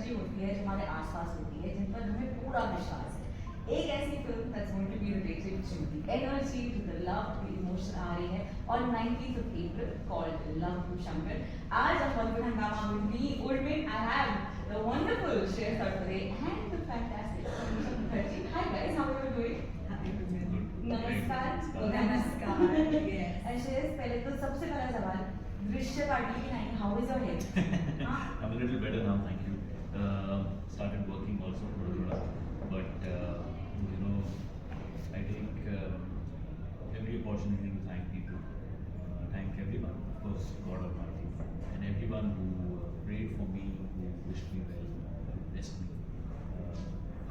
Energy होती है जो हमारे आसपास होती है, जिन पर हमें पूरा विश्वास है। एक ऐसी film that's going to be related to the energy, to the love, to the emotion आ रही है on 19th of April called Love to Shankar. As a Hollywood hangama with me, Urvin, I have the wonderful Shreya Sarpade and the fantastic Anisha Mukherjee. Hi guys, how are you doing? नमस्कार. नमस्कार. Yes. And Shreya, पहले तो सबसे पहला सवाल, दृश्य party की night, how is your health? I'm a little better now, thank you. Started working also for a while, but you know, I take every opportunity to thank people, thank everyone, of course, God Almighty, and everyone who prayed for me, who wished me well, blessed me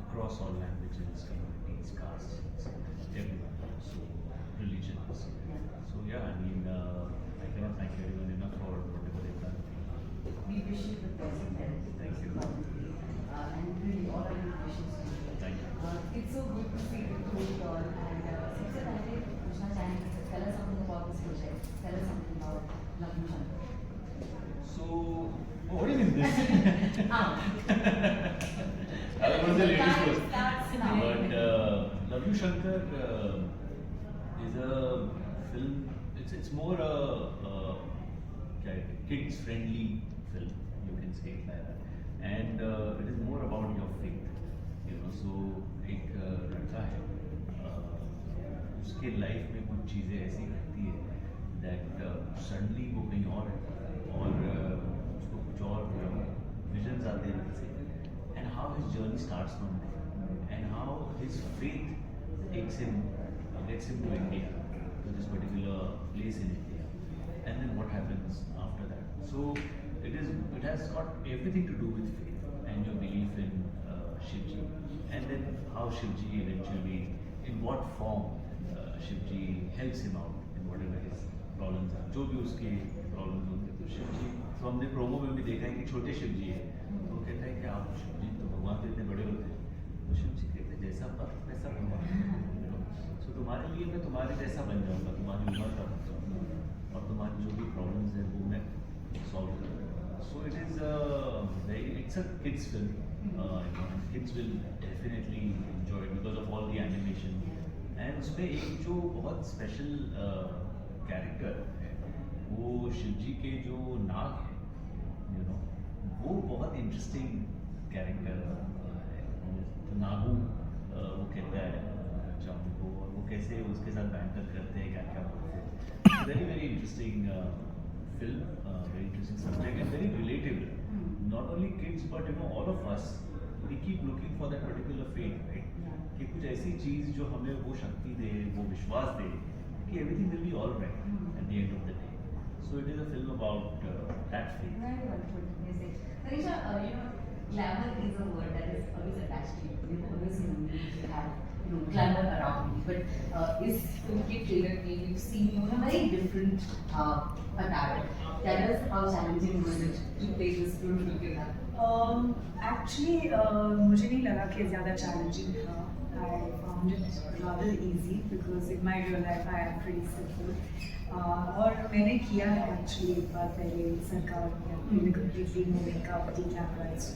across all languages, communities, castes, everyone. So religions. So yeah, I mean, I cannot thank everyone enough for whatever they've done. We wish you the best in health. Thank you. And really all our good wishes to you. Thank you. It's so good to see the two of you all. And सबसे पहले पूछना चाहेंगे, tell us something about this project. Tell us something about Love to Shankar. So, what do you mean this? I was the ladies first. Starts now. But Love You Shankar is a film. It's more a kids friendly film, you can say it like that. And it is more about your faith. You know, so एक लड़का है, उसके life में कुछ चीज़ें ऐसी घटती है that suddenly वो कहीं और है और उसको कुछ और visions आते हैं वैसे, and how his journey starts from there, and how his faith takes him, gets him to India, to this particular place in India, and then what happens after that. So it has got everything to do with faith and your belief in Shivji, and then how Shivji eventually, in what form Shivji helps him out in whatever his problems are. जो भी उसके problems होते हैं, तो शिवजी, तो हमने promo में भी देखा है कि छोटे शिवजी है, तो वो कहता है कि आप शिवजी तो भगवान तो इतने बड़े होते हैं, तो शिवजी कहते हैं जैसा बर्फ वैसा भगवान, तो तुम्हारे लिए मैं तुम्हारे जैसा बन जाऊँगा, तुम्हारी उम्र का बन जाऊँगा, और तुम्हारी जो भी प्रॉब्लम्स है वो मैं सॉल्व करूँगा. So it is it's a kids film. Kids will definitely enjoy it because of all the animation. And उसमें एक जो बहुत स्पेशल कैरेक्टर है, वो शिवजी के जो नाग है, you know, वो बहुत इंटरेस्टिंग कैरेक्टर है. तो नागू वो कहता है चांद को, और वो कैसे उसके साथ बैंटर करते हैं, क्या क्या बोलते हैं. Very very interesting film, very interesting subject and very relatable. Not only kids but you know all of us, we keep looking for that particular faith, right? कि कुछ ऐसी चीज जो हमें वो शक्ति दे, वो विश्वास दे कि everything will be all right at the end of the day. So it is a film about that faith. Very wonderful message. Tanisha, you know, glamour is a word that is always attached to you. We've always known you to have, you know, glamour around you. But is film के trailer में we've seen you in a very different attire. Tell us how challenging was it to play this beautiful kid? Actually, मुझे नहीं लगा कि ज़्यादा challenging था. I found it rather easy because in my real life I am pretty simple. और मैंने किया है actually एक बार पहले सरकार में completely no makeup, decameraized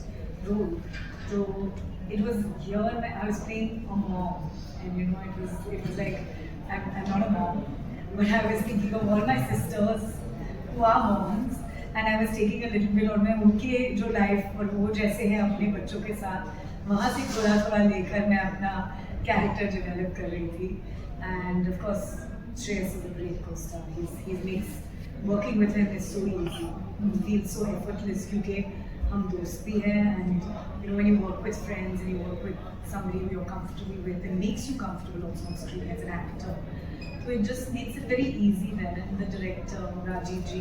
role. So it was here I was playing a mom, and you know it was like I'm not a mom, but I was thinking of all my sisters who are moms, and I was taking a little bit और मैं उनके जो life और वो जैसे हैं अपने बच्चों के साथ वहाँ से थोड़ा थोड़ा लेकर मैं अपना कैरेक्टर डेवलप कर रही थी. And of course Shreyas is a great co-star. He makes working with him is so easy. It feels so effortless क्योंकि हम दोस्त भी हैं, and you know when you work with friends and you work with somebody who you're comfortable with, it makes you comfortable also on screen as an actor. So it just makes it very easy then. And the director Rajiv ji,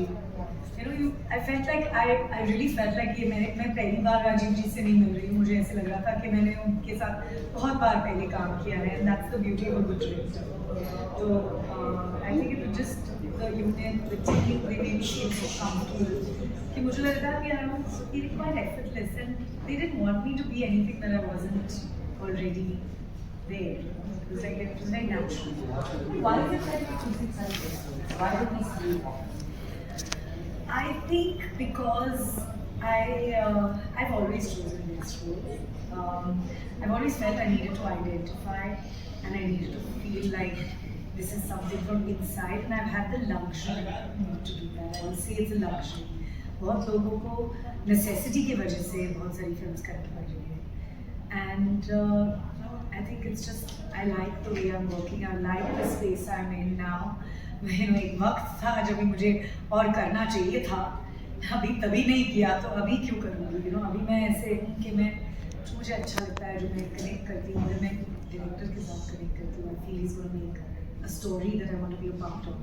you know, I felt like I really felt like ये मैं पहली बार राजीव जी से नहीं मिल रही हूँ. मुझे ऐसे लग रहा था कि मैंने उनके साथ बहुत बार पहले काम किया है, and that's the beauty of a good director. So I think it was just the unit, the team, they made me feel so comfortable. कि मुझे लग रहा था कि I was feeling quite effortless, and they didn't want me to be anything that I wasn't already there. It was very natural. Why is it that you're choosing such roles? Why did we see you? I think because I've always chosen past roles. I've always felt I needed to identify and I needed to feel like this is something from inside, and I've had the luxury to do that. I will say it's a luxury. बहुत लोगों को necessity की वजह से बहुत सारी films करनी पड़ रही है. And I think it's just I like the way I'm working. I like the space I'm in now. मैं एक वक्त था जब मुझे और करना चाहिए था, अभी तभी नहीं किया तो अभी क्यों करूँगी? You know, अभी मैं ऐसे हूँ कि मैं जो मुझे अच्छा लगता है, जो मैं कनेक्ट करती हूँ, अगर मैं डायरेक्टर के साथ कनेक्ट करती हूँ, I feel he's going to make a story that I want to be a part of,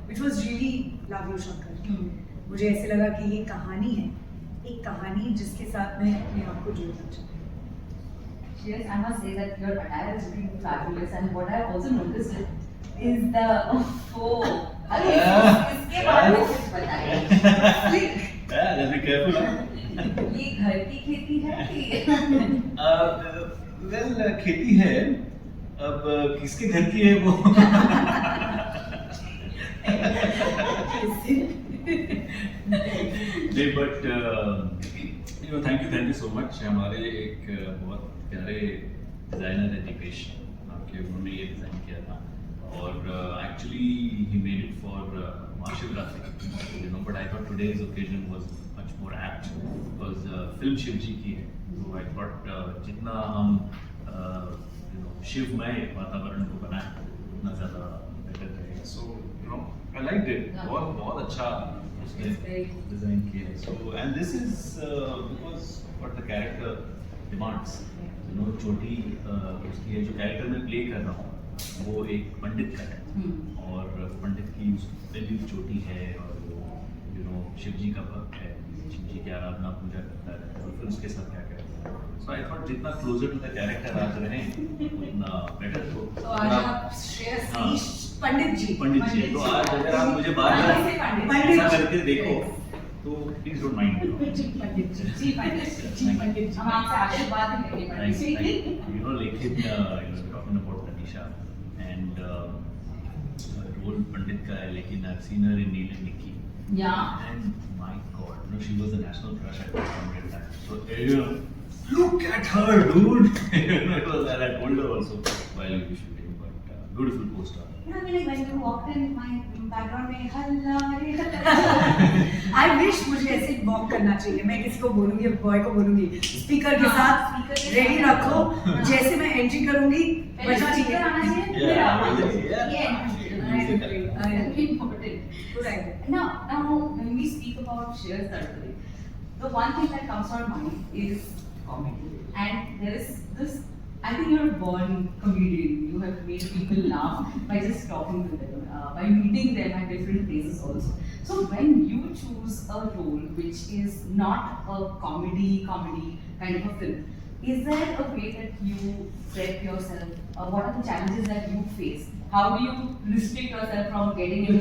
which was really Love You Shankar. मुझे ऐसे लगा कि ये कहानी है, एक कहानी जिसके साथ मैं अपने आप को जोड़ना चाहती हूँ. Yes, I must say that your attire is looking fabulous, and what I also noticed is the इसके बारे में कुछ बताइए. Yeah, just be careful. Huh? ये घर की खेती है कि? Well, खेती है. अब किसके घर की है वो? नहीं, but thank you so much. हमारे एक बहुत प्यारे डिजाइनर है दीपेश, आपके उन्होंने ये डिजाइन किया था, और actually he made it for Mahashivratri, but I thought today's occasion was much more apt because film Shivji की है, तो आई थॉट जितना हम शिवमय वातावरण को बनाए उतना ज़्यादा बेटर रहेगा. सो आई लाइक इट. बहुत बहुत अच्छा उसने डिजाइन किया है. So and this is because what the character demands, छोटी उसकी है, जो कैरेक्टर मैं प्ले कर रहा हूँ वो एक पंडित का है, और पंडित की वैल्यू छोटी है, और वो शिव जी का भक्त है, शिव जी की आराधना पूजा करता है, और फिर उसके साथ क्या करता है. सो आई थॉट जितना क्लोजर टू द कैरेक्टर आज रहे उतना बेटर. तो आज आप श्रेयस पंडित जी तो आज अगर आप मुझे बार-बार ऐसा करके देखो तो प्लीज डोंट माइंड. हम आपसे आशीर्वाद लेंगे पंडित जी. लेकिन talking about Tanisha and role Pandit का है, लेकिन I have seen her in Neel and Nikki, and my god, she was the national crush at that point in time. So look at her, dude. It was, and I told her also while we were shooting, but beautiful poster. I mean, when you walked in, my background में हल्ला रे हल्ला. I wish मुझे ऐसे walk करना चाहिए. मैं किसी को बोलूंगी, बॉय को बोलूंगी, स्पीकर के साथ रेडी रखो, जैसे मैं एंट्री करूंगी बजना चाहिए. आना चाहिए. Right. Now, when we speak about Shreyas Tadkare, the one thing that comes to our mind is comedy, and there is this. I think you're a born comedian. You have made people laugh by just talking to them, by meeting them at different places also. So when you choose a role which is not a comedy kind of a film, is there a way that you prep yourself? What are the challenges that you face? How do you restrict yourself from getting into